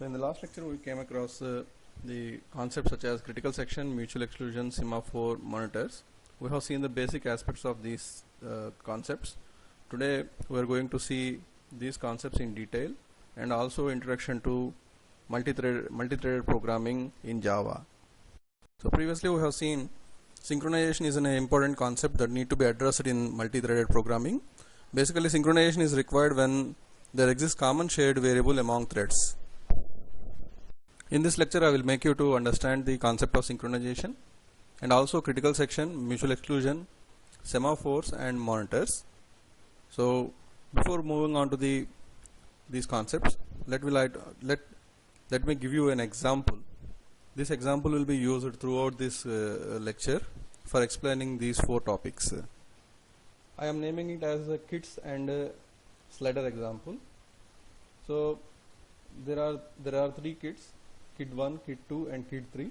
So in the last lecture we came across the concepts such as critical section, mutual exclusion, semaphore, monitors. We have seen the basic aspects of these concepts. Today we are going to see these concepts in detail and also introduction to multi-threaded programming in Java. So previously we have seen synchronization is an important concept that need to be addressed in multi-threaded programming. Basically synchronization is required when there exists common shared variable among threads. In this lecture I will make you to understand the concept of synchronization and also critical section, mutual exclusion, semaphores and monitors. So before moving on to these concepts, let me give you an example. This example will be used throughout this lecture for explaining these four topics. I am naming it as a kits and slider example. So there are three kits, kid 1, kid 2 and kid 3.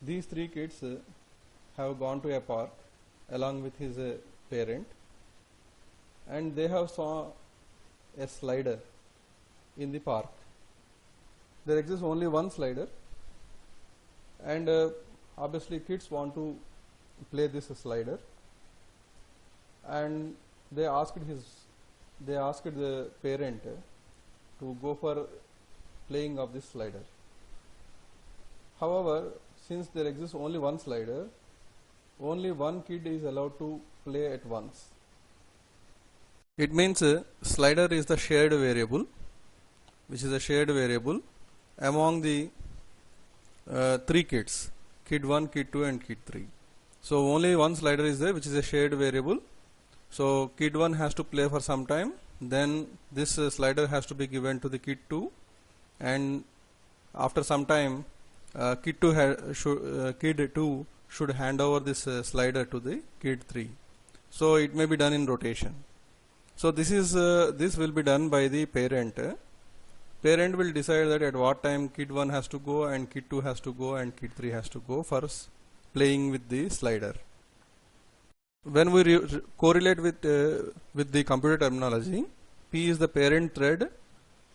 These three kids have gone to a park along with his parent, and they have saw a slider in the park. There exists only one slider, and obviously kids want to play this slider, and they asked the parent to go for playing of this slider. However, since there exists only one slider, only one kid is allowed to play at once. It means slider is the shared variable, which is a shared variable among the three kids, kid 1, kid 2 and kid 3. So only one slider is there, which is a shared variable. So kid 1 has to play for some time, then this slider has to be given to the kid 2, and after some time kid 2 should hand over this slider to the kid 3. So it may be done in rotation. So this will be done by the parent. Parent will decide that at what time kid 1 has to go and kid 2 has to go and kid 3 has to go for playing with the slider. When we correlate with the computer terminology, P is the parent thread,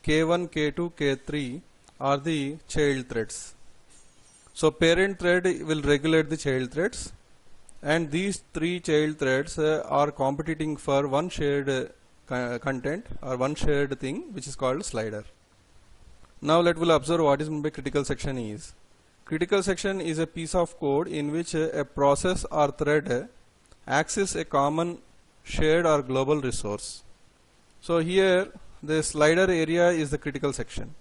K1, K2, K3 are the child threads. So parent thread will regulate the child threads, and these three child threads are competing for one shared content or one shared thing, which is called slider. Now let us observe what is meant by critical section is. Critical section is a piece of code in which a process or thread access a common shared or global resource. So here the slider area is the critical section.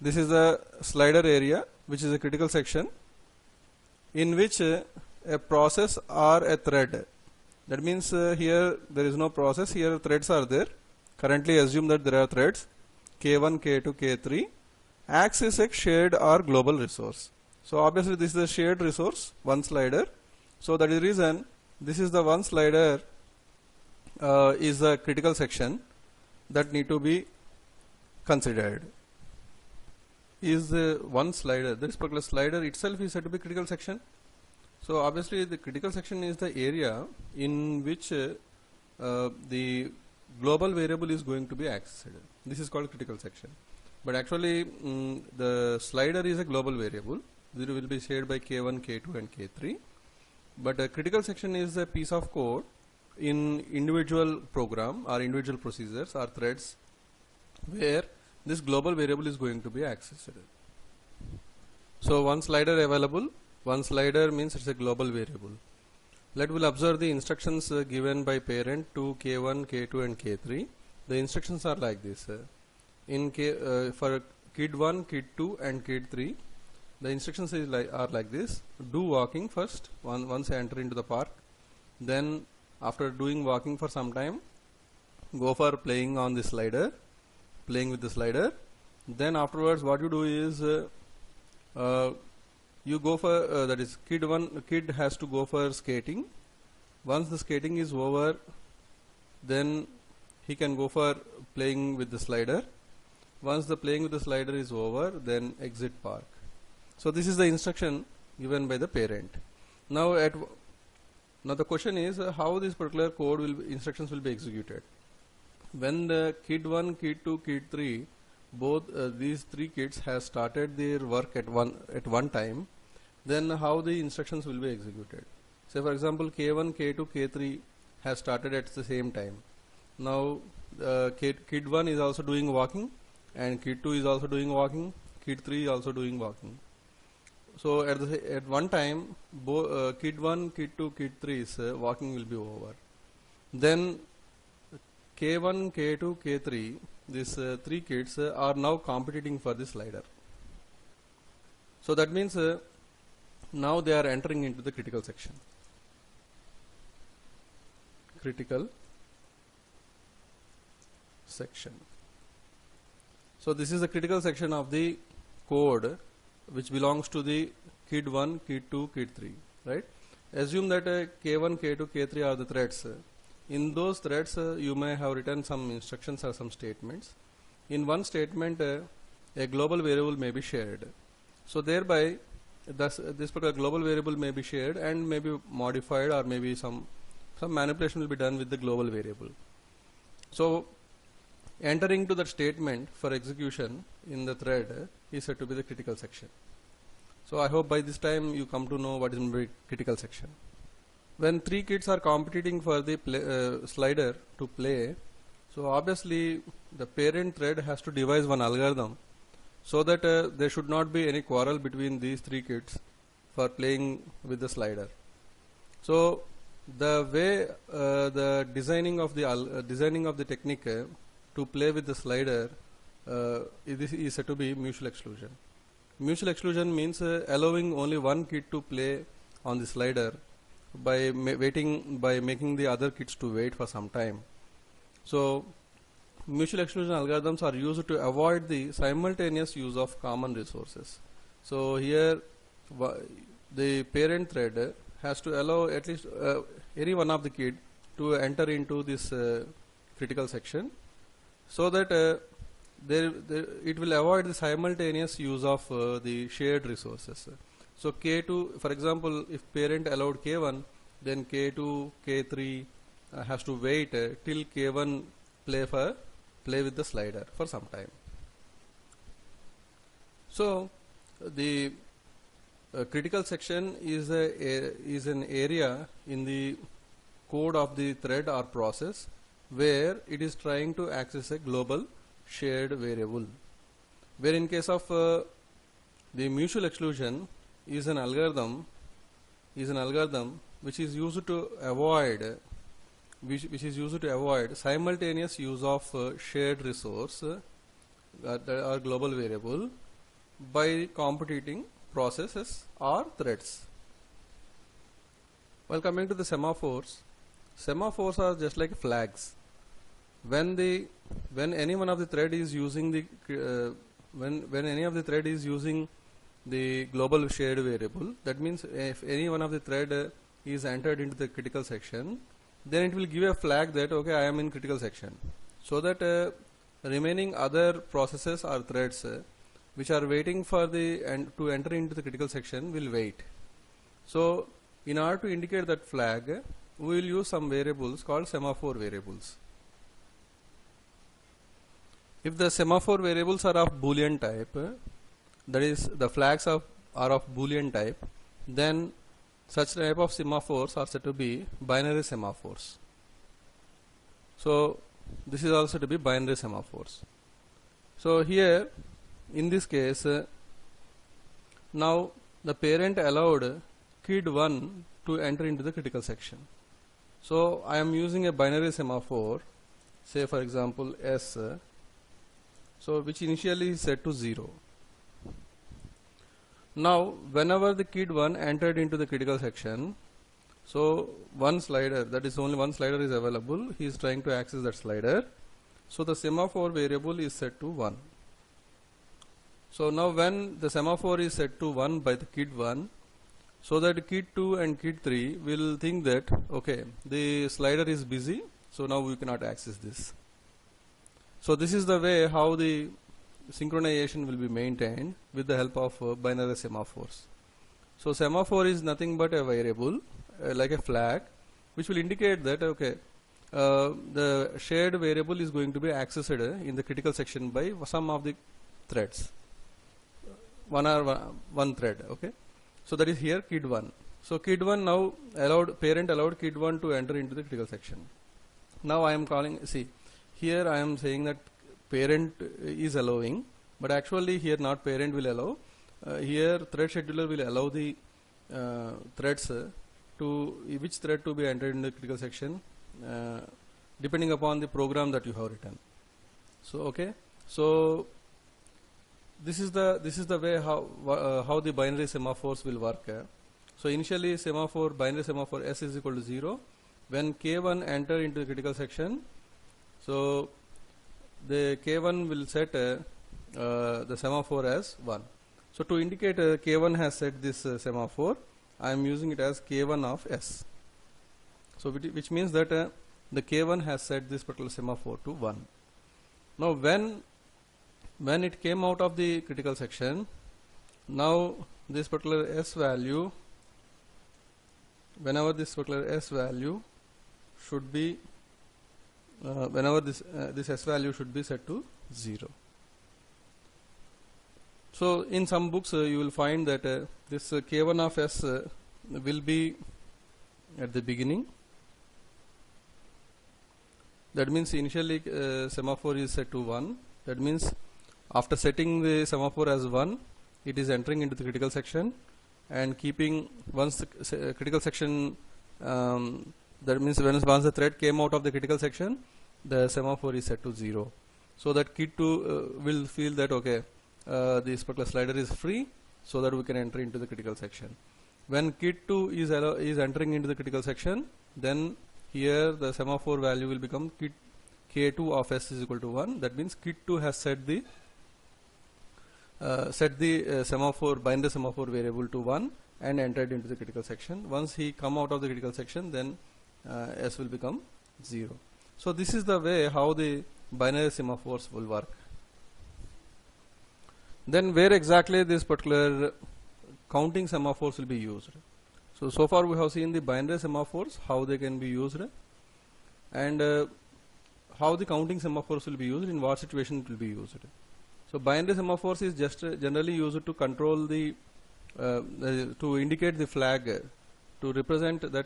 This is the slider area, which is a critical section in which a process or a thread. That means here there is no process, here threads are there. Currently assume that there are threads K1, K2, K3 access a shared or global resource. So obviously this is a shared resource, one slider. So that is the reason this is the one slider is a critical section that need to be considered. Is one slider, this particular slider itself is said to be critical section. So obviously the critical section is the area in which the global variable is going to be accessed. This is called critical section. But actually the slider is a global variable. It will be shared by K1, K2 and K3. But a critical section is a piece of code in individual program or individual procedures or threads where this global variable is going to be accessed. So one slider available, one slider means it's a global variable. Let us observe the instructions given by parent to K1, K2 and K3. The instructions are like this. For kid 1, kid 2 and kid 3, the instructions are like this. Do walking first once I enter into the park. Then after doing walking for some time, go for playing on the slider, playing with the slider. Then afterwards what you do is you go for that is kid has to go for skating. Once the skating is over, then he can go for playing with the slider. Once the playing with the slider is over, then exit park. So this is the instruction given by the parent. Now the question is how this particular code instructions will be executed. When the kid 1, kid 2, kid 3 both these three kids have started their work at one time, then how the instructions will be executed. Say for example, K1, K2, K3 has started at the same time. Now kid 1 is also doing walking, and kid 2 is also doing walking, kid 3 is also doing walking. So at one time, kid 1, kid 2, kid 3's walking will be over. Then K1, K2, K3, these three kids are now competing for the slider. So that means now they are entering into the critical section. Critical section. So this is the critical section of the code which belongs to the kid 1, kid 2, kid 3, right? Assume that K1, K2, K3 are the threads. In those threads you may have written some instructions or some statements. In one statement a global variable may be shared. So thereby this particular global variable may be shared and may be modified, or maybe some manipulation will be done with the global variable. So entering to that statement for execution in the thread is said to be the critical section. So I hope by this time you come to know what is the critical section. When three kids are competing for the slider to play, so obviously the parent thread has to devise one algorithm so that there should not be any quarrel between these three kids for playing with the slider. So the way the designing of the technique to play with the slider is said to be mutual exclusion. Mutual exclusion means allowing only one kid to play on the slider by making the other kids to wait for some time. So mutual exclusion algorithms are used to avoid the simultaneous use of common resources. So here the parent thread has to allow at least any one of the kid to enter into this critical section, so that it will avoid the simultaneous use of the shared resources. So K2, for example, if parent allowed K1, then K2, K3 has to wait till K1 play with the slider for some time. So the critical section is an area in the code of the thread or process where it is trying to access a global shared variable, where in case of the mutual exclusion is an algorithm which is used to avoid simultaneous use of shared resource or global variable by competing processes or threads. While coming to the semaphores are just like flags. When any one of the thread is using the when any of the thread is using the global shared variable, that means if any one of the thread is entered into the critical section, then it will give a flag that okay, I am in critical section, so that remaining other processes or threads which are waiting for to enter into the critical section will wait. So in order to indicate that flag, we will use some variables called semaphore variables. If the semaphore variables are of Boolean type, that is the flags are of Boolean type, then such type of semaphores are said to be binary semaphores. So this is also to be binary semaphores. So here in this case now the parent allowed kid 1 to enter into the critical section. So I am using a binary semaphore, say for example S, so which initially is set to 0. Now whenever the kid 1 entered into the critical section, so one slider, that is only one slider is available, he is trying to access that slider, so the semaphore variable is set to 1. So now when the semaphore is set to 1 by the kid 1, so that kid 2 and kid 3 will think that okay, the slider is busy, so now we cannot access this. So this is the way how the synchronization will be maintained with the help of binary semaphores. So semaphore is nothing but a variable like a flag which will indicate that okay, the shared variable is going to be accessed in the critical section by some of the threads, one thread. Okay, so that is here kid1. So kid1 now parent allowed kid1 to enter into the critical section. Now I am calling, see here I am saying that parent is allowing, but actually here not parent will allow. Here thread scheduler will allow the threads to which thread to be entered in the critical section depending upon the program that you have written. So okay, so this is the way how the binary semaphores will work. So initially binary semaphore S is equal to 0. When K1 enter into the critical section, so the K1 will set the semaphore as 1. So to indicate K1 has set this semaphore, I am using it as K1 of S. So which means that the K1 has set this particular semaphore to 1. Now when it came out of the critical section, now this particular S value, whenever this particular S value should be whenever this S value should be set to 0. So in some books you will find that this K1 of S will be at the beginning. That means initially semaphore is set to 1. That means after setting the semaphore as 1, it is entering into the critical section and keeping once the critical section, that means once the thread came out of the critical section, the semaphore is set to 0. So that kid2 will feel that okay, this particular slider is free, so that we can enter into the critical section. When kid2 is entering into the critical section, then here the semaphore value will become K2 of S is equal to 1. That means kid2 has set the semaphore, binary semaphore variable to 1 and entered into the critical section. Once he come out of the critical section, then S will become 0. So this is the way how the binary semaphores will work. Then where exactly this particular counting semaphores will be used. So far we have seen the binary semaphores, how they can be used, and how the counting semaphores will be used, in what situation it will be used. So binary semaphores is just generally used to control the to indicate the flag, to represent that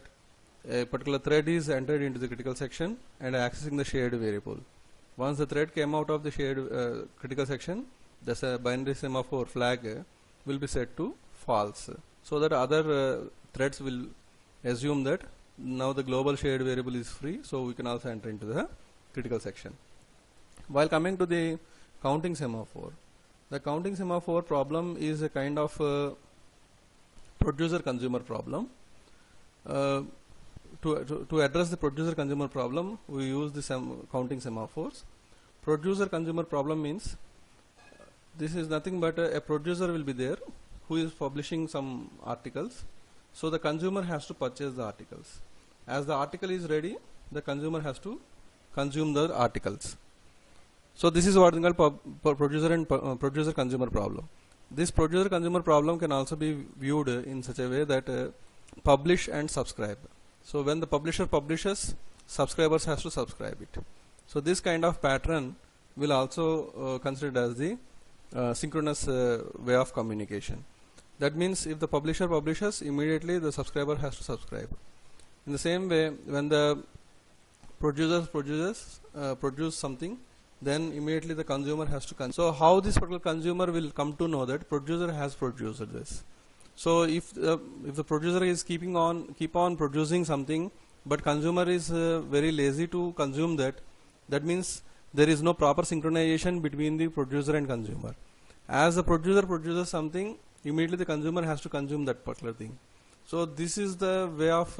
a particular thread is entered into the critical section and accessing the shared variable. Once the thread came out of the shared critical section, the binary semaphore flag will be set to false, so that other threads will assume that now the global shared variable is free, so we can also enter into the critical section. While coming to the counting semaphore, the counting semaphore problem is a kind of producer-consumer problem. To address the producer-consumer problem, we use the counting semaphores. Producer-consumer problem means this is nothing but a producer will be there who is publishing some articles. So the consumer has to purchase the articles. As the article is ready, the consumer has to consume the articles. So this is what is called producer and producer-consumer problem. This producer-consumer problem can also be viewed in such a way that publish and subscribe. So when the publisher publishes, subscribers has to subscribe it. So this kind of pattern will also considered as the synchronous way of communication. That means if the publisher publishes, immediately the subscriber has to subscribe. In the same way, when the producer produce something, then immediately the consumer has to consume. So how this particular consumer will come to know that producer has produced this? So if the producer is keep on producing something, but consumer is very lazy to consume that, that means there is no proper synchronization between the producer and consumer. As the producer produces something, immediately the consumer has to consume that particular thing. So this is the way of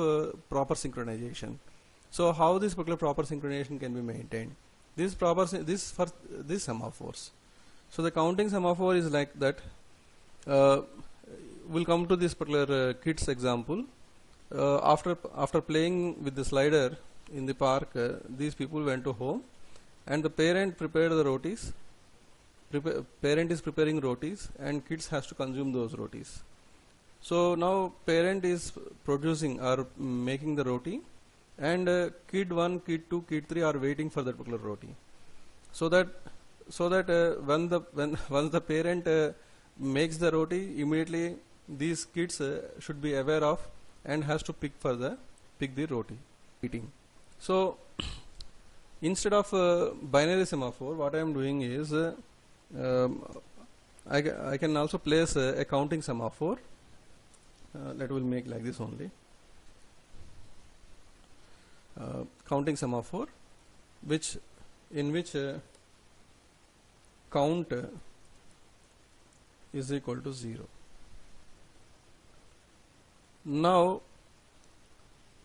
proper synchronization. So how this particular proper synchronization can be maintained? This for this semaphores. So the counting semaphore is like that. We'll come to this particular kids example. After playing with the slider in the park, these people went to home, and the parent prepared the rotis. Parent is preparing rotis, and kids has to consume those rotis. So now parent is producing or making the roti, and kid 1, kid 2, kid 3 are waiting for that particular roti. So that when once the parent makes the roti, immediately these kids should be aware of and has to pick the roti eating. So instead of binary semaphore, what I am doing is I can also place a counting semaphore. That will make like this only. Counting semaphore, in which count is equal to 0. Now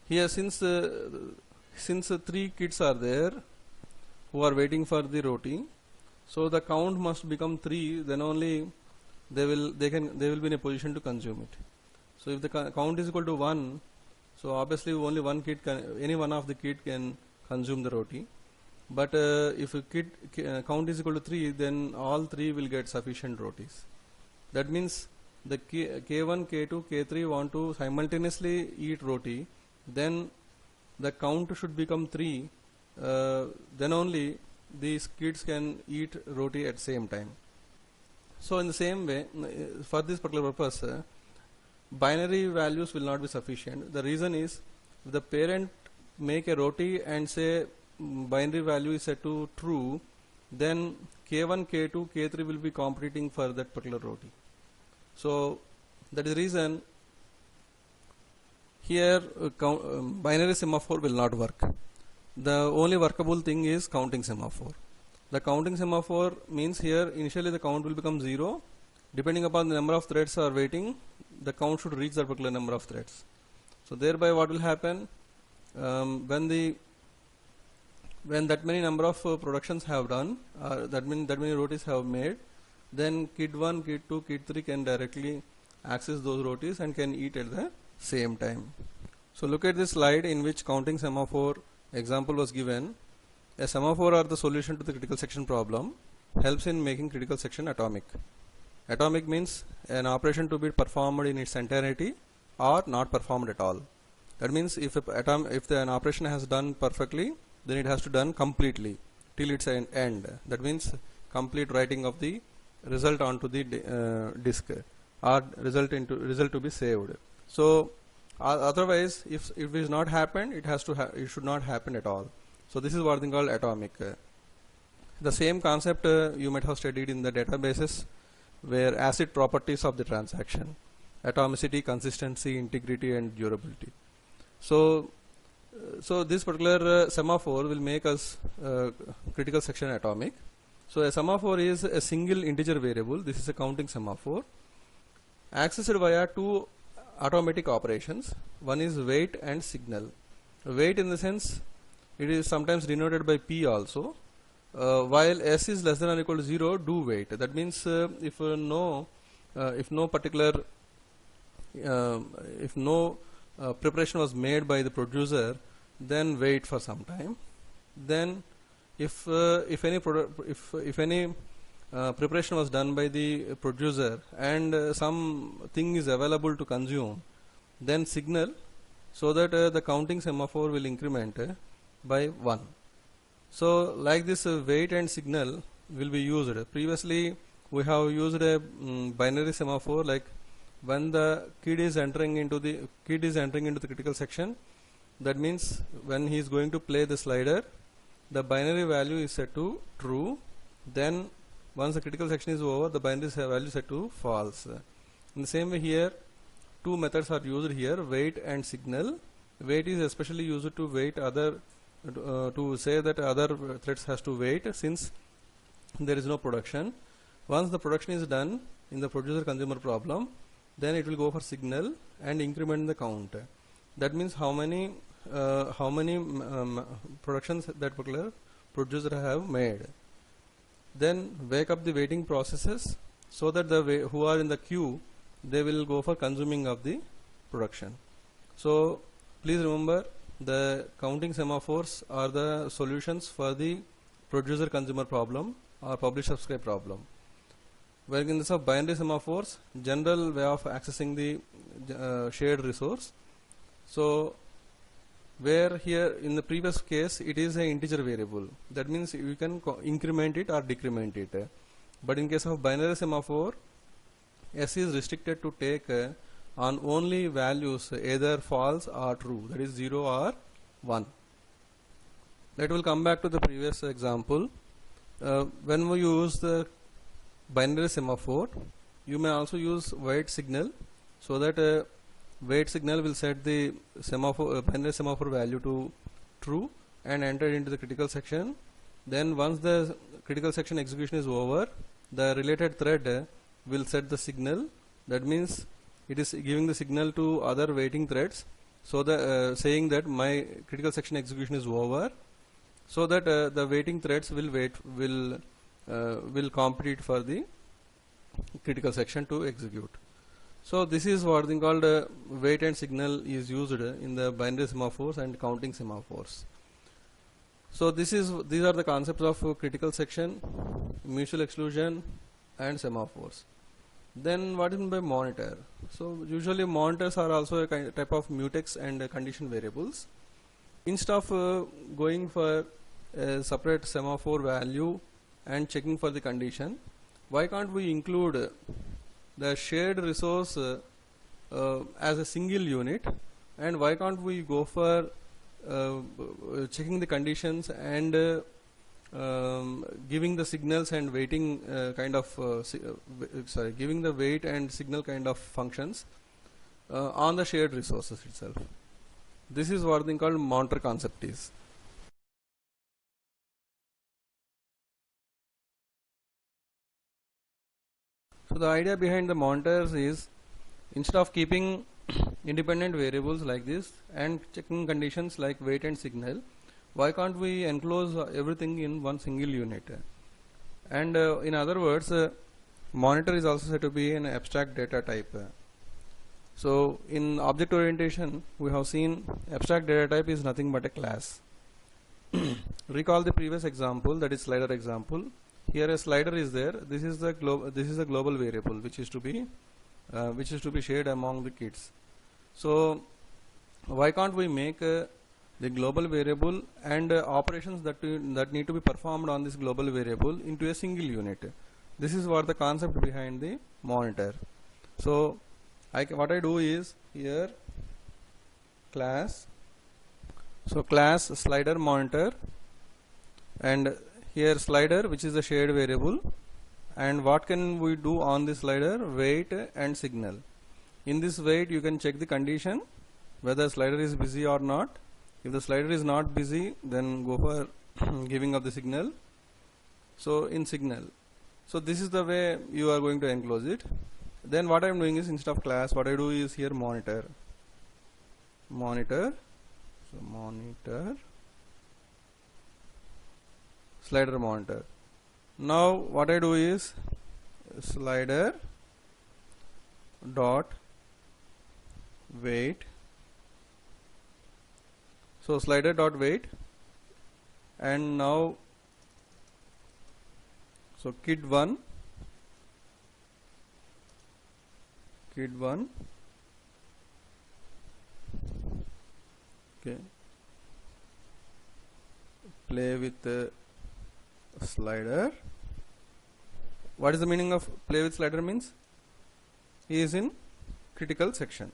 here, since 3 kids are there who are waiting for the roti, so the count must become 3, then only they will be in a position to consume it. So if the count is equal to 1, so obviously only any one of the kid can consume the roti. But if a count is equal to 3, then all 3 will get sufficient rotis. That means the K1, K2, K3 want to simultaneously eat roti, then the count should become 3, then only these kids can eat roti at same time. So in the same way, for this particular purpose, binary values will not be sufficient. The reason is, if the parent make a roti and say binary value is set to true, then K1, K2, K3 will be competing for that particular roti. So that is the reason here binary semaphore will not work. The only workable thing is counting semaphore. The counting semaphore means here initially the count will become 0. Depending upon the number of threads are waiting, the count should reach that particular number of threads. So thereby what will happen, when that many number of productions have done, that many rotis have made, then kid 1, kid 2, kid 3 can directly access those rotis and can eat at the same time. So look at this slide in which counting semaphore example was given. A semaphore or the solution to the critical section problem helps in making critical section atomic. Atomic means an operation to be performed in its entirety or not performed at all. That means if an operation has done perfectly, then it has to done completely till its end. That means complete writing of the result onto the disk or result to be saved. So otherwise, if it is not happened, it should not happen at all. So this is what is called atomic. The same concept you might have studied in the databases, where acid properties of the transaction: atomicity, consistency, integrity, and durability. So this particular semaphore will make us critical section atomic. So a semaphore is a single integer variable. This is a counting semaphore, accessed via 2 automatic operations. One is wait and signal. Wait in the sense it is sometimes denoted by P also. While S is less than or equal to 0, do wait. That means if no preparation was made by the producer, then wait for some time. Then if any preparation was done by the producer and something is available to consume, then signal, so that the counting semaphore will increment by 1. So like this wait and signal will be used. Previously we have used a binary semaphore, like when the kid is entering into the critical section, that means when he is going to play the slider, the binary value is set to true. Then once the critical section is over, the binary value is set to false. In the same way here, 2 methods are used here, wait and signal. Wait is especially used to wait to say that other threads has to wait since there is no production. Once the production is done in the producer consumer problem, then it will go for signal and increment the count. That means how many productions that particular producer have made. Then wake up the waiting processes, so that who are in the queue, they will go for consuming of the production. So please remember, the counting semaphores are the solutions for the producer consumer problem or publish subscribe problem. Where in this of binary semaphores, general way of accessing the shared resource. So where here in the previous case it is an integer variable. That means you can increment it or decrement it. But in case of binary semaphore, S is restricted to take on only values either false or true, that is 0 or 1. That will come back to the previous example. When we use the binary semaphore, you may also use wait signal, so that wait signal will set the semaphore binary semaphore value to true and enter into the critical section. Then once the critical section execution is over, the related thread will set the signal. That means it is giving the signal to other waiting threads, so the saying that my critical section execution is over, so that the waiting threads will compete for the critical section to execute. So this is what thing called wait and signal is used in the binary semaphores and counting semaphores. So these are the concepts of critical section, mutual exclusion, and semaphores. Then what is meant by monitor? So usually monitors are also a type of mutex and condition variables. Instead of going for a separate semaphore value and checking for the condition, why can't we include the shared resource as a single unit, and why can't we go for checking the conditions and giving the signals and waiting giving the wait and signal kind of functions on the shared resources itself. This is what thing called monitor concept is. So the idea behind the monitors is, instead of keeping independent variables like this and checking conditions like wait and signal, why can't we enclose everything in one single unit? And in other words, monitor is also said to be an abstract data type. So in object orientation, we have seen abstract data type is nothing but a class. Recall the previous example, that is slider example. Here a slider is there. This is the global variable which is to be shared among the kids. So why can't we make the global variable and operations that need to be performed on this global variable into a single unit? This is what the concept behind the monitor. So what I do is here class. So class slider monitor, and here slider, which is the shared variable, and what can we do on this slider? Wait and signal. In this wait you can check the condition whether slider is busy or not. If the slider is not busy, then go for giving of the signal. So in signal, so this is the way you are going to enclose it. Then what I am doing is, instead of class, what I do is here monitor. So monitor slider monitor. Now what I do is slider dot wait. So slider dot wait, and now so kid1 okay, play with slider. What is the meaning of play with slider? Means he is in critical section.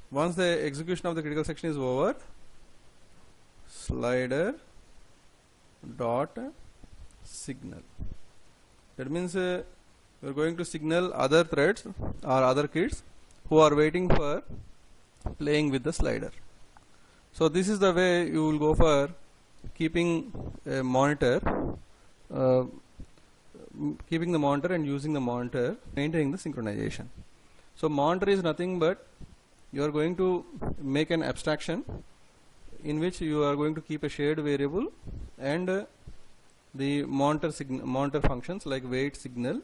Once the execution of the critical section is over, slider dot signal. That means we are going to signal other threads or other kids who are waiting for playing with the slider. So this is the way you will go for keeping a monitor, keeping the monitor and using the monitor, maintaining the synchronization. So monitor is nothing but you are going to make an abstraction in which you are going to keep a shared variable and the monitor functions like wait, signal.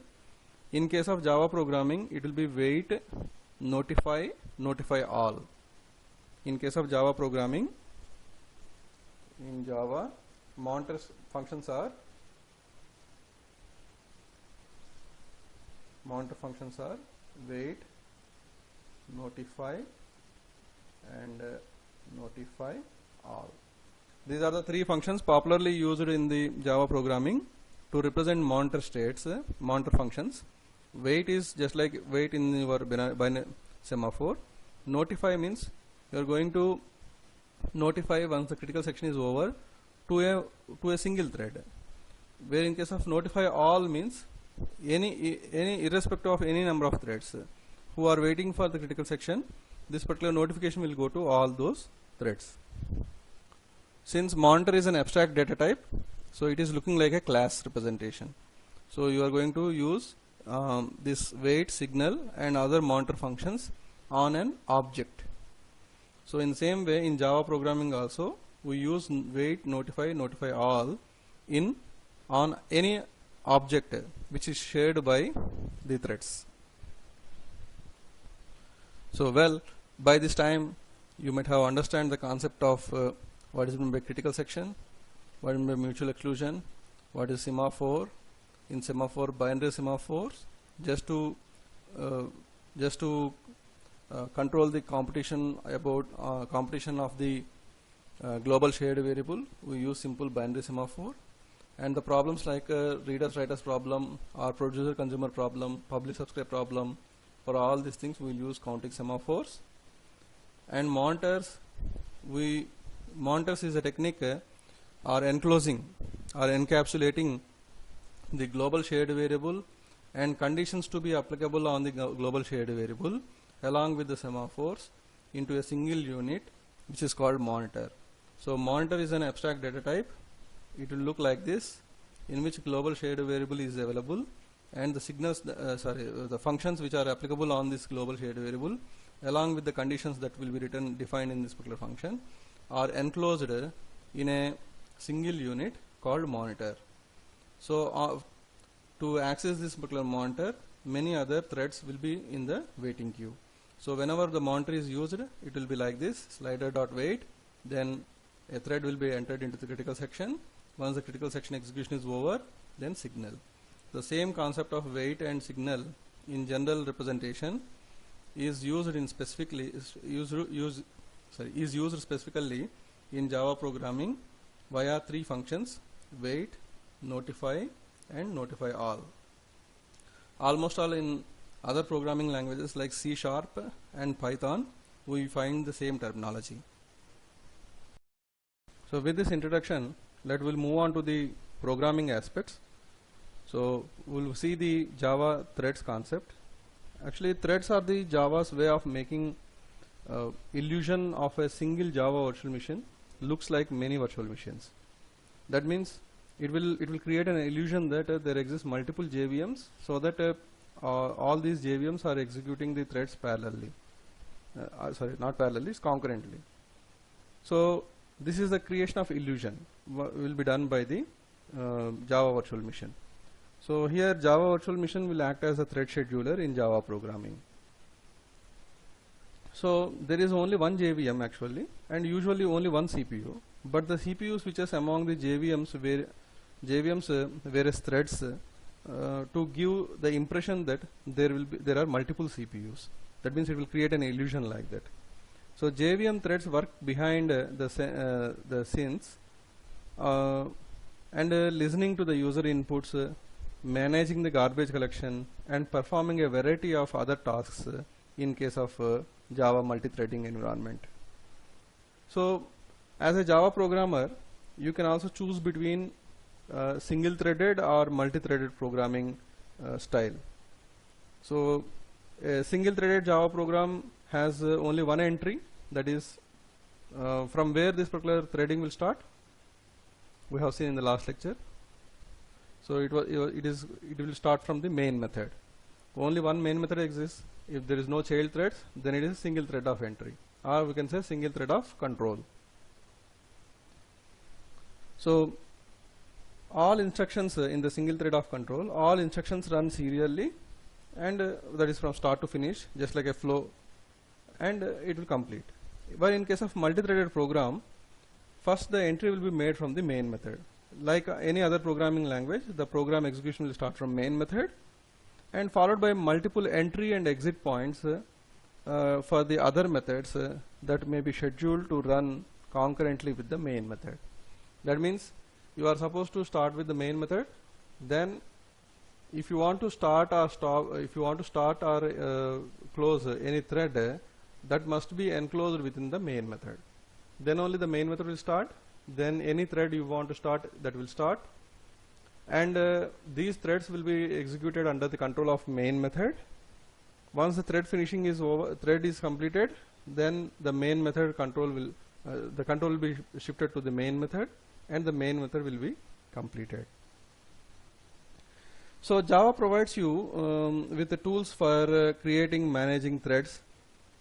In case of Java programming, it will be wait, notify, notify all. In case of Java programming, in Java, monitor functions are wait, notify, and notify all. These are the three functions popularly used in the Java programming to represent monitor states, monitor functions. Wait is just like wait in your binary semaphore. Notify means you are going to notify once the critical section is over to a single thread. Where in case of notify all means any irrespective of any number of threads who are waiting for the critical section, this particular notification will go to all those threads. Since monitor is an abstract data type, so it is looking like a class representation. So you are going to use this wait, signal and other monitor functions on an object. So in the same way in Java programming also we use wait, notify all on any object which is shared by the threads. So well, by this time you might have understand the concept of what is meant by critical section, what is meant by mutual exclusion, what is semaphore. In semaphore, binary semaphores, just to control the competition about competition of the global shared variable, we use simple binary semaphore. And the problems like readers writers problem or producer consumer problem, publish subscribe problem, for all these things we will use counting semaphores. And monitors is a technique or enclosing or encapsulating the global shared variable and conditions to be applicable on the global shared variable along with the semaphores into a single unit which is called monitor. So monitor is an abstract data type. It will look like this, in which global shared variable is available and the signals the functions which are applicable on this global shared variable along with the conditions that will be defined in this particular function are enclosed in a single unit called monitor. So to access this particular monitor, many other threads will be in the waiting queue. So whenever the monitor is used, it will be like this: slider.wait, then a thread will be entered into the critical section. Once the critical section execution is over, then signal. The same concept of wait and signal in general representation is used in used specifically in Java programming via three functions: wait, notify and notify all. Almost all in other programming languages like C# and Python we find the same terminology. So with this introduction, we'll move on to the programming aspects. So we'll see the Java threads concept. Actually, threads are the Java's way of making illusion of a single Java virtual machine looks like many virtual machines. That means it will create an illusion that there exist multiple JVMs, so that all these JVMs are executing the threads parallelly. Sorry, not parallelly, it's concurrently. So this is the creation of illusion will be done by the Java virtual machine. So here Java virtual machine will act as a thread scheduler in Java programming. So there is only one JVM actually, and usually only one CPU. But the CPU switches among the JVMs various threads to give the impression that there are multiple CPUs. That means it will create an illusion like that. So JVM threads work behind the scenes and listening to the user inputs, managing the garbage collection and performing a variety of other tasks in case of Java multi-threading environment. So as a Java programmer, you can also choose between single-threaded or multi-threaded programming style. So a single-threaded Java program has only one entry, that is from where this particular threading will start. We have seen in the last lecture. So it will start from the main method. Only one main method exists. If there is no child threads, then it is a single thread of entry, or we can say single thread of control. So all instructions in the single thread of control, all instructions run serially, and that is from start to finish, just like a flow, and it will complete. But in case of multi-threaded program, first the entry will be made from the main method. Like any other programming language, the program execution will start from main method and followed by multiple entry and exit points for the other methods that may be scheduled to run concurrently with the main method. That means you are supposed to start with the main method, then if you want to start or stop, if you want to start or close any thread, that must be enclosed within the main method. Then only the main method will start, then any thread you want to start, that will start, and these threads will be executed under the control of main method. Once the thread finishing is over, thread is completed, then the main method control will the control will be shifted to the main method, and the main method will be completed. So Java provides you with the tools for creating, managing threads.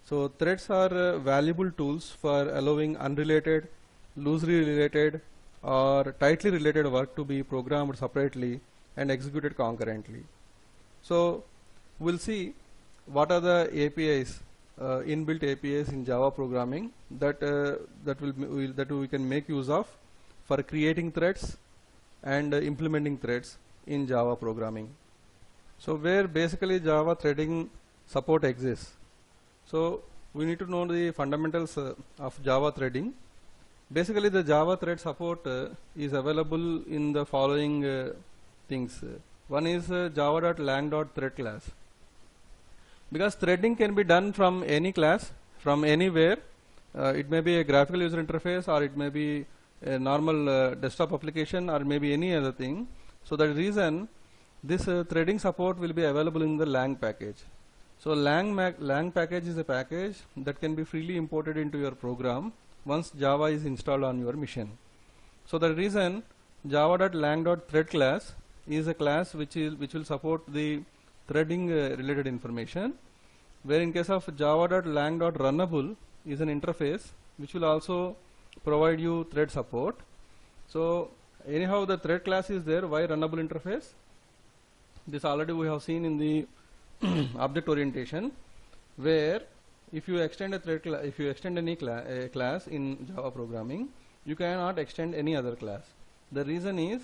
So threads are valuable tools for allowing unrelated, loosely related, or tightly related work to be programmed separately and executed concurrently. So we'll see what are the APIs, inbuilt APIs in Java programming that we can make use of for creating threads and implementing threads in Java programming. So where basically Java threading support exists. So we need to know the fundamentals of Java threading. Basically the Java thread support is available in the following things. One is java.lang.thread class. Because threading can be done from any class, from anywhere. It may be a graphical user interface, or it may be a normal desktop application, or maybe any other thing. So that reason this threading support will be available in the Lang package. So Lang package is a package that can be freely imported into your program once Java is installed on your machine. So the reason java.lang.thread class is a class which will support the threading related information, where in case of java.lang.runnable is an interface which will also provide you thread support. So anyhow the thread class is there. Why runnable interface? This already we have seen in the object orientation, where if you extend a thread if you extend any class in Java programming, you cannot extend any other class. The reason is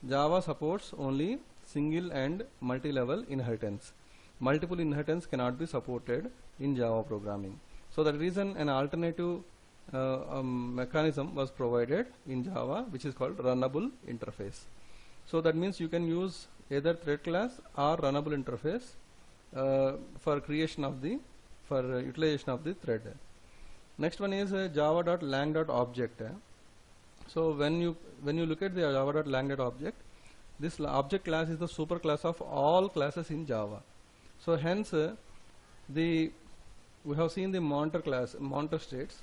Java supports only single and multi-level inheritance. Multiple inheritance cannot be supported in Java programming. So that reason an alternative mechanism was provided in Java, which is called runnable interface. So that means you can use either thread class or runnable interface for creation of the utilization of the thread. Next one is java.lang.object. So when you look at the java.lang.object, this object class is the super class of all classes in Java. So hence we have seen the monitor class, monitor states.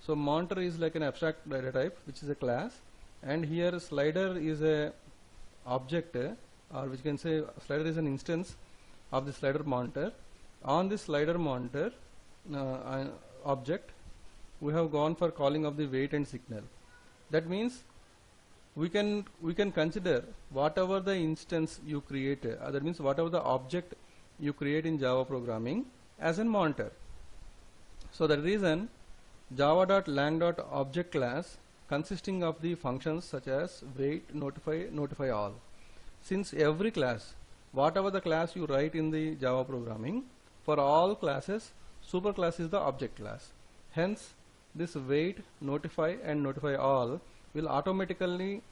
So monitor is like an abstract data type, which is a class, and here slider is a object, or which can say slider is an instance of the slider monitor. On this slider monitor object, we have gone for calling of the weight and signal. That means we can consider whatever the instance you create, that means whatever the object you create in Java programming as a monitor. So that reason java.lang.object class consisting of the functions such as wait, notify all. Since every class, whatever the class you write in the Java programming, for all classes superclass is the object class. Hence this wait, notify and notify all will automatically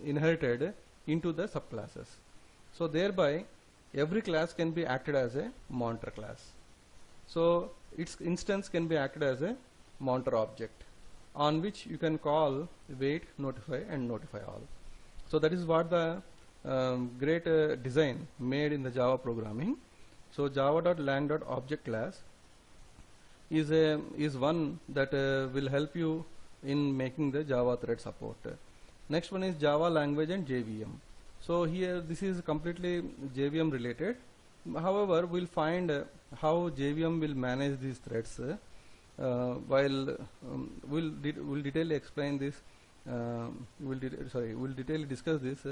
inherited into the subclasses. So thereby every class can be acted as a monitor class. So its instance can be acted as a monitor object on which you can call wait, notify and notify all. So that is what the great design made in the Java programming. So java.lang.object class is one that will help you in making the Java thread support. Next one is Java language and JVM. So here this is completely JVM related. However, we'll find how JVM will manage these threads while we'll detail explain this. We'll detail discuss this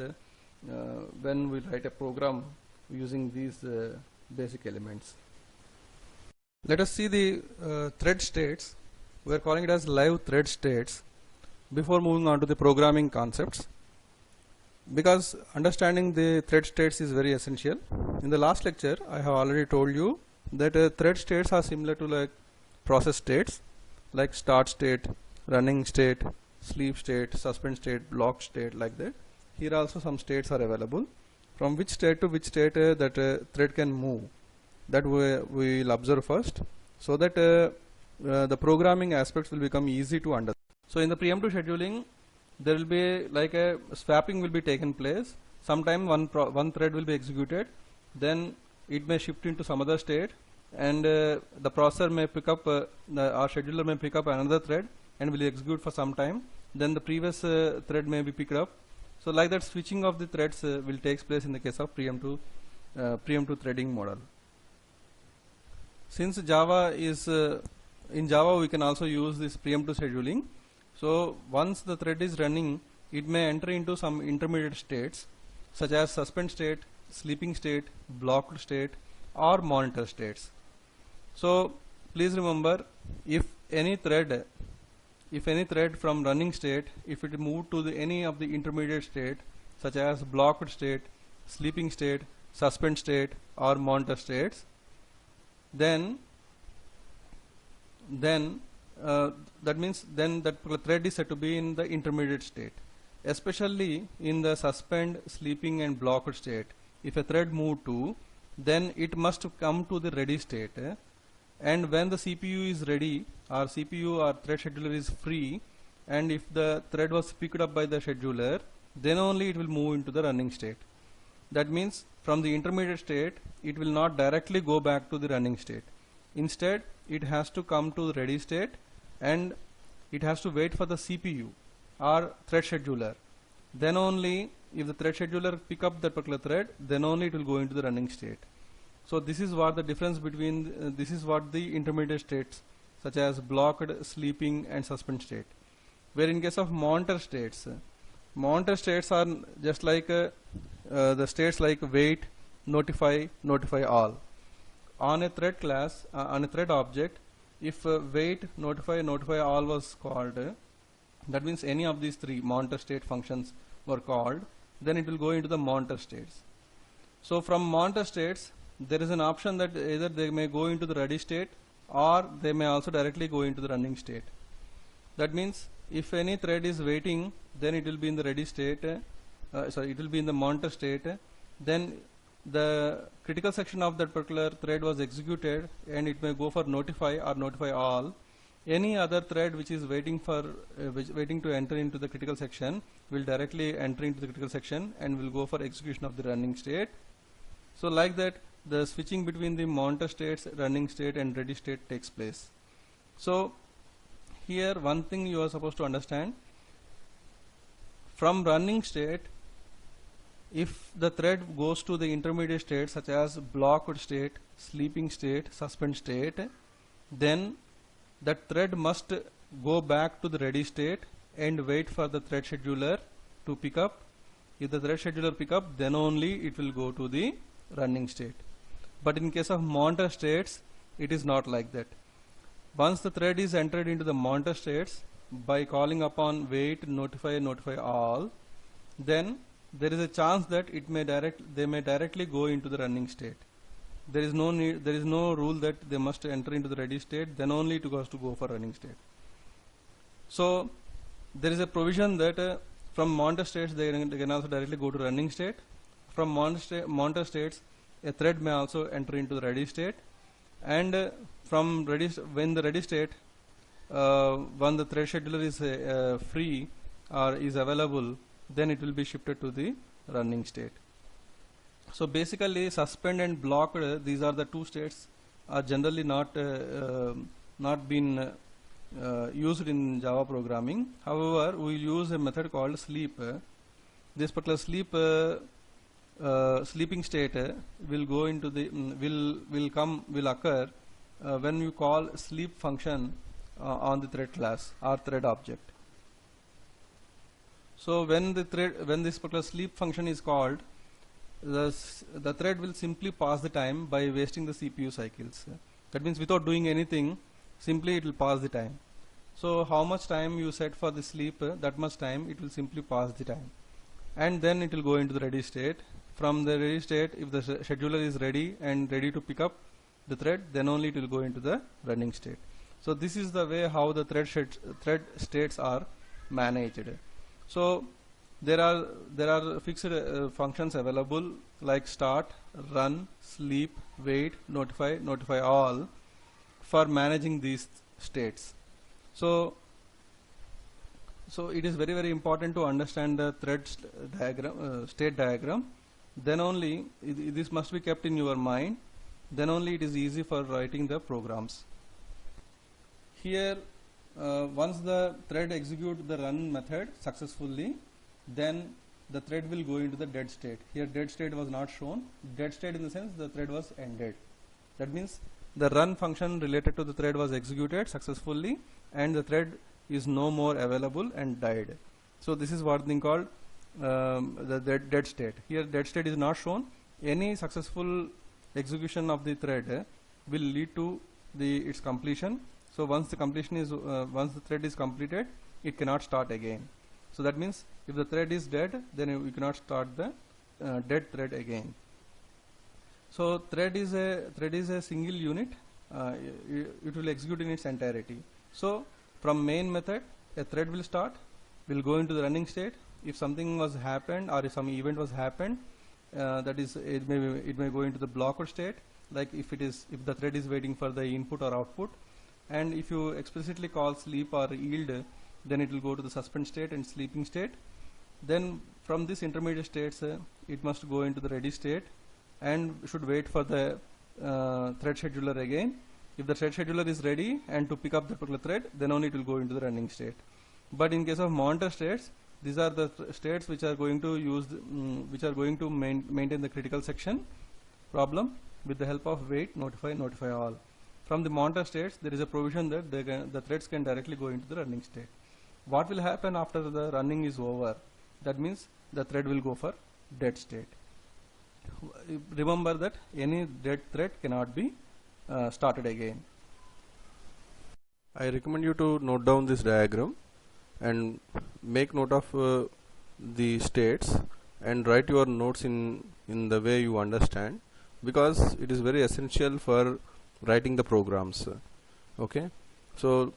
when we write a program using these basic elements. Let us see the thread states. We are calling it as live thread states before moving on to the programming concepts, because understanding the thread states is very essential. In the last lecture I have already told you that thread states are similar to like process states like start state, running state, sleep state, suspend state, block state, like that. Here also some states are available. From which state to which state that thread can move, that we will observe first, so that the programming aspects will become easy to understand. So in the preemptive scheduling, there will be like a swapping will be taken place. Sometime one thread will be executed, then it may shift into some other state, and the processor may pick up our scheduler may pick up another thread and will execute for some time. Then the previous thread may be picked up. So like that, switching of the threads will take place in the case of preemptive threading model. Since Java is in Java, we can also use this preemptive scheduling. So once the thread is running, it may enter into some intermediate states such as suspend state, sleeping state, blocked state, or monitor states. So please remember, if any thread from running state, if it moved to any of the intermediate state such as blocked state, sleeping state, suspend state, or monitor states, then that means then that thread is said to be in the intermediate state. Especially in the suspend, sleeping, and blocked state, if a thread moved to, then it must come to the ready state, and when the CPU is ready, or CPU or thread scheduler is free, and if the thread was picked up by the scheduler, then only it will move into the running state. That means from the intermediate state, it will not directly go back to the running state. Instead, it has to come to the ready state, and it has to wait for the CPU or thread scheduler. Then only, if the thread scheduler pick up that particular thread, then only it will go into the running state. So this is what the difference between this is what the intermediate states such as blocked, sleeping, and suspend state. Where in case of monitor states are just like the states like wait, notify, notify all. On a thread class, on a thread object, if wait, notify, notify all was called, that means any of these three monitor state functions were called, then it will go into the monitor states. So from monitor states, there is an option that either they may go into the ready state, or they may also directly go into the running state. That means if any thread is waiting, then it will be in the ready state, it will be in the monitor state. Then the critical section of that particular thread was executed, and it may go for notify or notify all. Any other thread which is waiting to enter into the critical section will directly enter into the critical section and will go for execution of the running state. So like that, the switching between the monitor states, running state, and ready state takes place. So here one thing you are supposed to understand, from running state, if the thread goes to the intermediate state such as blocked state, sleeping state, suspend state, then that thread must go back to the ready state and wait for the thread scheduler to pick up. If the thread scheduler pick up, then only it will go to the running state. But in case of monitor states, it is not like that. Once the thread is entered into the monitor states by calling upon wait, notify, notify all, then there is a chance that they may directly go into the running state. There is no need, there is no rule that they must enter into the ready state, then only it has to go for running state. So there is a provision that from monitor states they can also directly go to running state. From monitor states, a thread may also enter into the ready state, and from when the ready state, when the thread scheduler is free or is available, then it will be shifted to the running state. So basically, suspend and blocked, these are the two states, are generally not been used in Java programming. However, we use a method called sleep. This particular sleeping state will go into the will occur when you call sleep function on the thread class or thread object. So when this particular sleep function is called, the thread will simply pass the time by wasting the CPU cycles. That means without doing anything, simply it will pass the time. So how much time you set for the sleep, that much time it will simply pass the time, and then it will go into the ready state. From the ready state, if the scheduler is ready and ready to pick up the thread, then only it will go into the running state. So this is the way how the thread states are managed. So there are fixed functions available like start, run, sleep, wait, notify all for managing these states. So it is very important to understand the state diagram. Then only this must be kept in your mind. Then only it is easy for writing the programs. Here, once the thread executes the run method successfully, then the thread will go into the dead state. Here dead state was not shown. Dead state in the sense the thread was ended. That means the run function related to the thread was executed successfully and the thread is no more available and died. So this is what thing called the dead state. Here dead state is not shown. Any successful execution of the thread will lead to its completion. So once the completion is once the thread is completed, it cannot start again. So that means if the thread is dead, then you cannot start the dead thread again. So thread is a single unit. It will execute in its entirety. So from main method, a thread will start, will go into the running state. If something was happened or if some event was happened, that is it may go into the blocker state. Like if the thread is waiting for the input or output, and if you explicitly call sleep or yield, then it will go to the suspend state and sleeping state. Then from this intermediate states, it must go into the ready state and should wait for the thread scheduler again. If the thread scheduler is ready and to pick up the particular thread, then only it will go into the running state. But in case of monitor states, these are the states which are going to maintain the critical section problem with the help of wait, notify all. From the monitor states, there is a provision that the threads can directly go into the running state. What will happen after the running is over? That means the thread will go for dead state. Remember that any dead thread cannot be started again. I recommend you to note down this diagram and make note of the states and write your notes in the way you understand, because it is very essential for writing the programs. Okay, so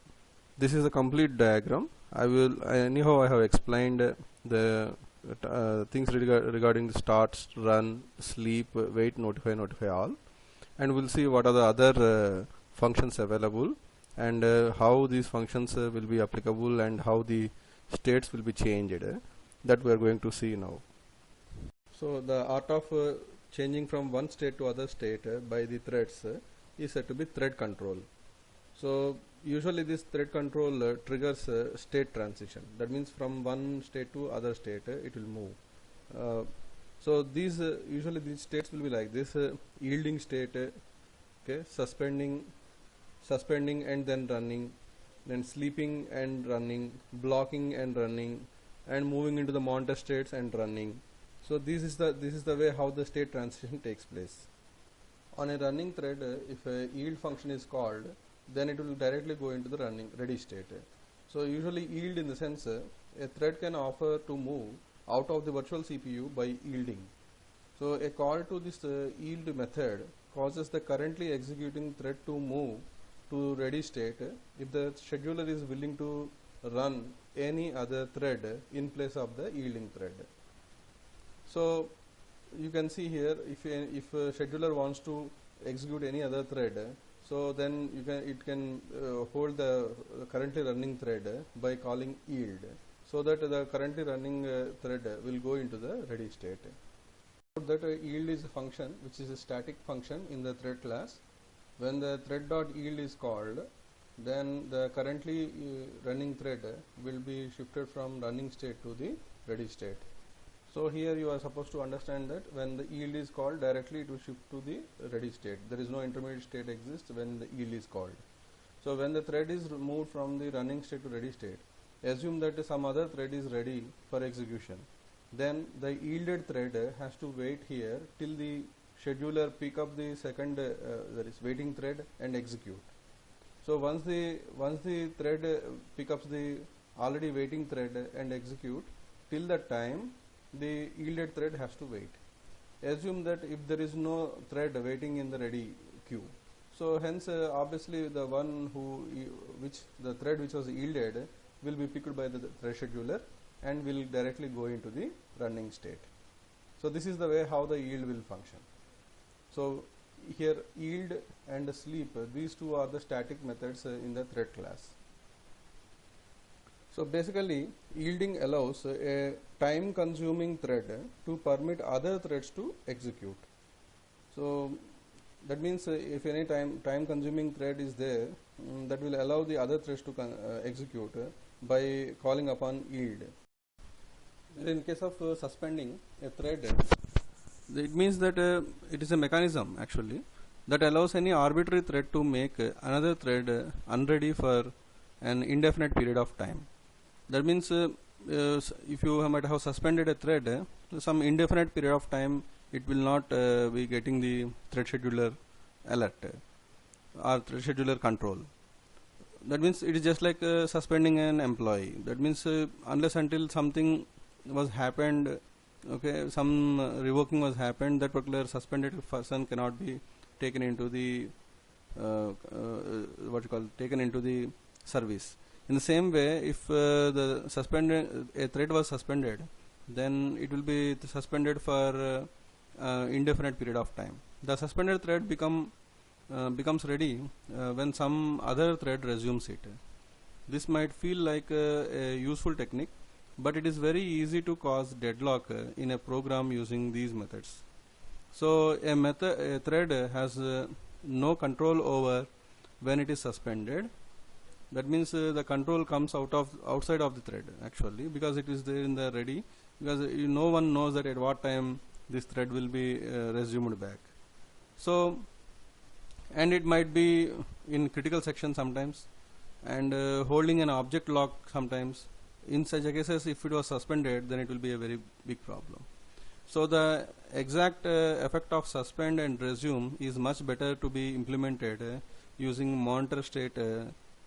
this is a complete diagram. Anyhow I have explained the things regarding the start, run, sleep, wait, notify all, and we'll see what are the other functions available and how these functions will be applicable and how the states will be changed. That we are going to see now. So the art of changing from one state to other state by the threads is said to be thread control. So usually this thread control triggers state transition. That means from one state to other state it will move. So these usually these states will be like this: yielding state, okay, suspending and then running, then sleeping and running, blocking and running, and moving into the monitor states and running. So this is the way how the state transition takes place. On a running thread, if a yield function is called, then it will directly go into the running ready state. So usually yield in the sense a thread can offer to move out of the virtual CPU by yielding. So a call to this yield method causes the currently executing thread to move to ready state if the scheduler is willing to run any other thread in place of the yielding thread. So you can see here, if a scheduler wants to execute any other thread, so then it can hold the currently running thread by calling yield, so that the currently running thread will go into the ready state. Note that yield is a function which is a static function in the thread class. When the thread.yield is called, then the currently running thread will be shifted from running state to the ready state. So here you are supposed to understand that when the yield is called, directly it will shift to the ready state. There is no intermediate state exists when the yield is called. So when the thread is moved from the running state to ready state, assume that some other thread is ready for execution. Then the yielded thread has to wait here till the scheduler pick up the second that is waiting thread and execute. So once the thread pick up the already waiting thread and execute, till that time the yielded thread has to wait. Assume that if there is no thread waiting in the ready queue, So hence obviously the one which the thread which was yielded will be picked by the thread scheduler and will directly go into the running state. So this is the way how the yield will function. So here yield and sleep, these two are the static methods in the thread class. So basically yielding allows a time consuming thread to permit other threads to execute. So that means if any time consuming thread is there, that will allow the other threads to execute by calling upon yield. In case of suspending a thread, it means that it is a mechanism actually that allows any arbitrary thread to make another thread unready for an indefinite period of time. That means if you might have suspended a thread, some indefinite period of time it will not be getting the thread scheduler alert or thread scheduler control. That means it is just like suspending an employee. That means unless until something was happened, okay, some revoking was happened, that particular suspended person cannot be taken into the taken into the service. In the same way, if a thread was suspended, then it will be suspended for indefinite period of time. The suspended thread becomes ready when some other thread resumes it. This might feel like a useful technique, but it is very easy to cause deadlock in a program using these methods. So a thread has no control over when it is suspended. That means the control comes outside of the thread actually, because it is there in the ready, because no one knows that at what time this thread will be resumed back. So, and it might be in critical section sometimes, and holding an object lock sometimes. In such cases, if it was suspended, then it will be a very big problem. So the exact effect of suspend and resume is much better to be implemented using monitor state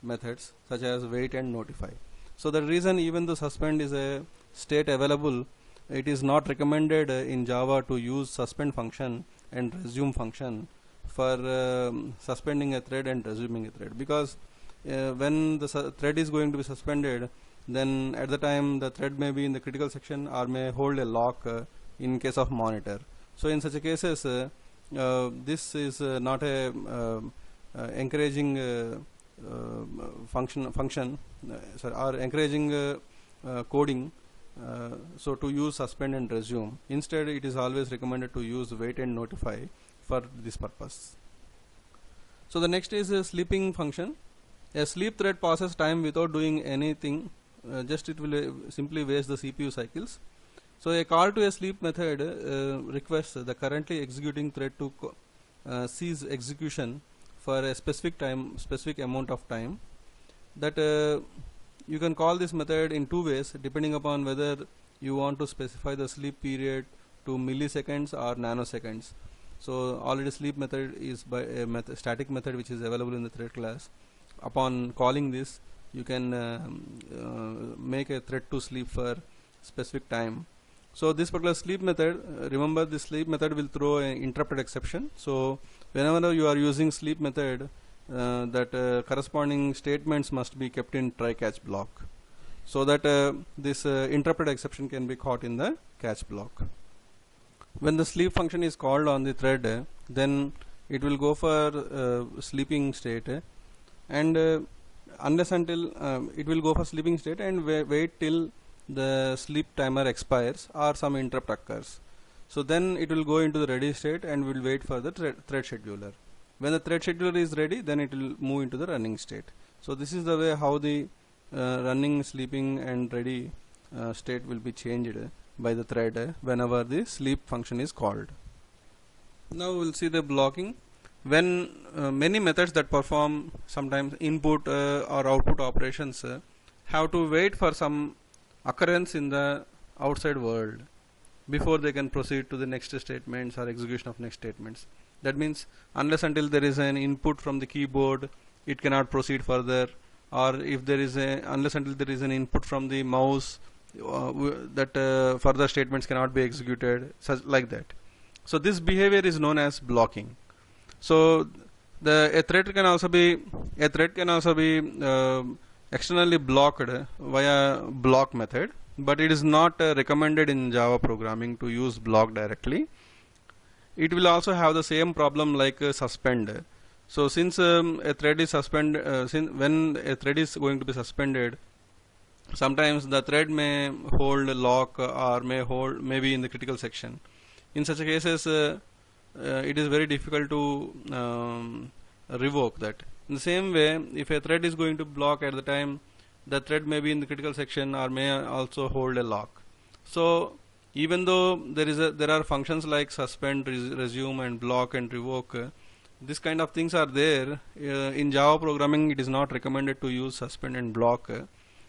methods such as wait and notify. So the reason even the suspend is a state available, it is not recommended in Java to use suspend function and resume function for suspending a thread and resuming a thread, because when the thread is going to be suspended, then at the time the thread may be in the critical section or may hold a lock in case of monitor. So in such cases this is not a encouraging function or encouraging coding so to use suspend and resume. Instead it is always recommended to use wait and notify for this purpose. So the next is a sleeping function. A sleep thread passes time without doing anything, just it will simply waste the CPU cycles. So a call to a sleep method requests the currently executing thread to cease execution for a specific amount of time. That you can call this method in two ways depending upon whether you want to specify the sleep period to milliseconds or nanoseconds. So already sleep method is by a static method which is available in the thread class. Upon calling this, you can make a thread to sleep for specific time. So this particular sleep method, remember this sleep method will throw an interrupted exception. So whenever you are using sleep method, that corresponding statements must be kept in try catch block, so that this interrupted exception can be caught in the catch block. When the sleep function is called on the thread, then it will go for sleeping state, and unless until it will go for sleeping state and wait till the sleep timer expires or some interrupt occurs. So then it will go into the ready state and will wait for the thread scheduler. When the thread scheduler is ready, then it will move into the running state. So this is the way how the running, sleeping and ready state will be changed by the thread whenever the sleep function is called. Now we will see the blocking. When many methods that perform sometimes input or output operations have to wait for some occurrence in the outside world before they can proceed to the next statements or execution of next statements. That means unless until there is an input from the keyboard, it cannot proceed further, or if there is unless until there is an input from the mouse, that further statements cannot be executed, such like that. So this behavior is known as blocking. So A thread can also be externally blocked via block method, but it is not recommended in Java programming to use block directly. It will also have the same problem like suspend. So since a thread is when a thread is going to be suspended, sometimes the thread may hold a lock or may be in the critical section. In such cases, it is very difficult to revoke that. In the same way, if a thread is going to block at the time, the thread may be in the critical section or may also hold a lock. So even though there are functions like suspend, resume, and block and revoke, this kind of things are there. In Java programming, it is not recommended to use suspend and block.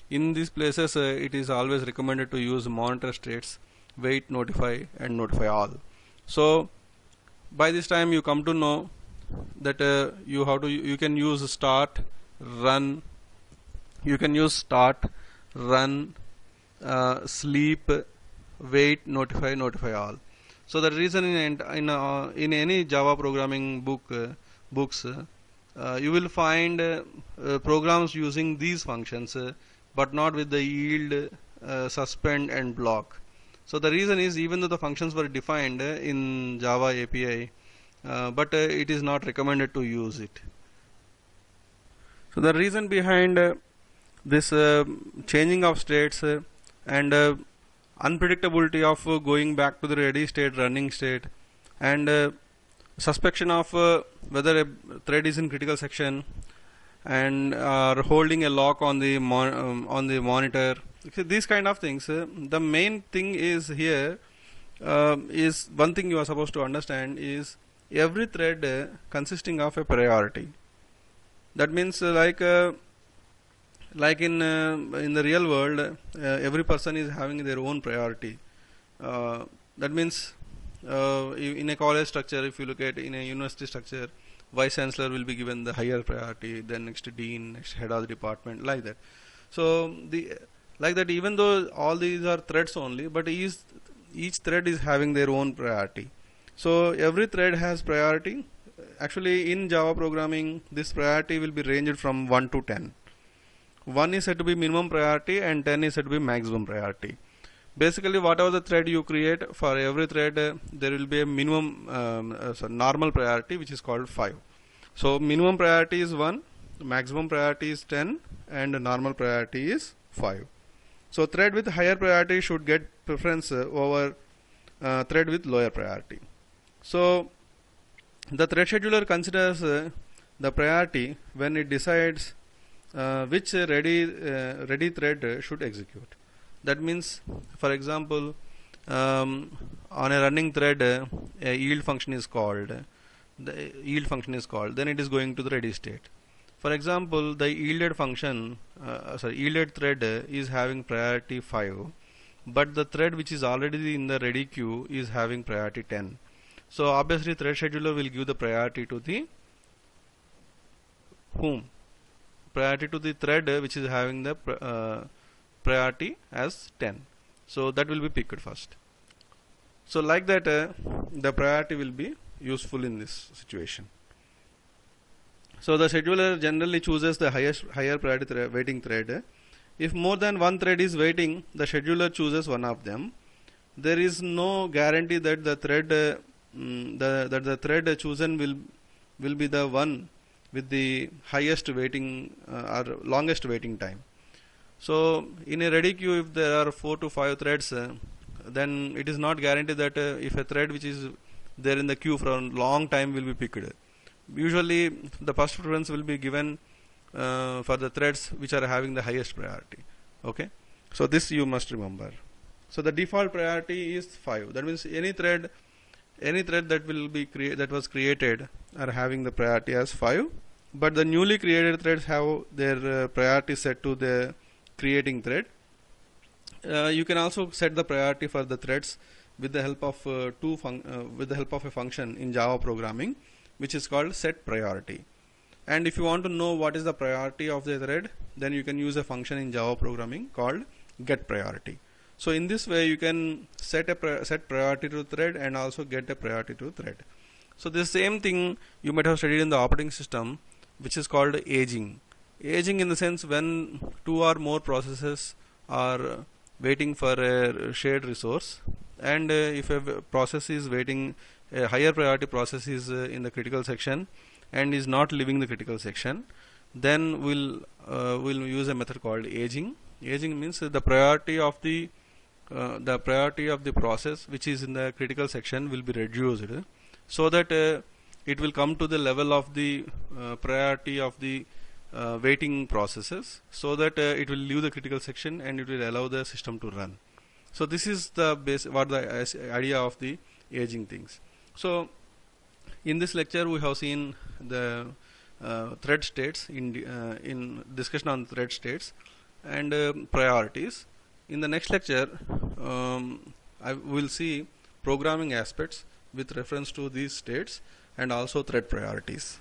In these places, it is always recommended to use monitor states, wait, notify, and notify all. So by this time you come to know that you can use start, run, sleep, wait, notify, notify all. So the reason in any Java programming books you will find programs using these functions, but not with the yield, suspend, and block. So the reason is, even though the functions were defined in Java API, but it is not recommended to use it. So the reason behind this changing of states and unpredictability of going back to the ready state, running state, and suspicion of whether a thread is in critical section and are holding a lock on the monitor. These kind of things. The main thing is here is one thing you are supposed to understand is every thread consisting of a priority. That means like in the real world, every person is having their own priority. That means in a college structure, if you look at in a university structure, vice chancellor will be given the higher priority, then next dean, next head of the department, like that. So even though all these are threads only, but each thread is having their own priority. So every thread has priority. Actually, in Java programming, this priority will be ranged from 1 to 10. 1 is said to be minimum priority and 10 is said to be maximum priority. Basically, whatever the thread you create, for every thread there will be a minimum normal priority, which is called 5. So minimum priority is 1, maximum priority is 10, and normal priority is 5. So thread with higher priority should get preference over thread with lower priority. So the thread scheduler considers the priority when it decides which ready thread should execute. That means, for example, on a running thread, a yield function is called. Then it is going to the ready state. For example, the yielded thread is having priority 5, but the thread which is already in the ready queue is having priority 10. So obviously, thread scheduler will give the priority to the whom? Priority to the thread which is having the priority as 10. So that will be picked first. So like that, the priority will be useful in this situation. So the scheduler generally chooses the higher priority waiting thread. If more than one thread is waiting, the scheduler chooses one of them. There is no guarantee that the thread the thread chosen will be the one with the highest waiting or longest waiting time. So in a ready queue, if there are 4 to 5 threads, then it is not guaranteed that if a thread which is there in the queue for a long time will be picked. Usually the first preference will be given for the threads which are having the highest priority. Okay, so this you must remember. So the default priority is 5. That means any thread that will be that was created are having the priority as 5, but the newly created threads have their priority set to the creating thread. You can also set the priority for the threads with the help of a function in Java programming, which is called set priority. And if you want to know what is the priority of the thread, then you can use a function in Java programming called get priority. So in this way you can set priority to thread and also get a priority to thread. So this same thing you might have studied in the operating system, which is called aging. Aging in the sense when two or more processes are waiting for a shared resource, and if a process is waiting, a higher priority process is in the critical section and is not leaving the critical section, then we'll use a method called aging. Aging means the priority of the process which is in the critical section will be reduced, so that it will come to the level of the priority of the waiting processes, so that it will leave the critical section and it will allow the system to run. So this is the idea of the aging things. So in this lecture we have seen the thread states in discussion on thread states and priorities. In the next lecture I will see programming aspects with reference to these states and also thread priorities.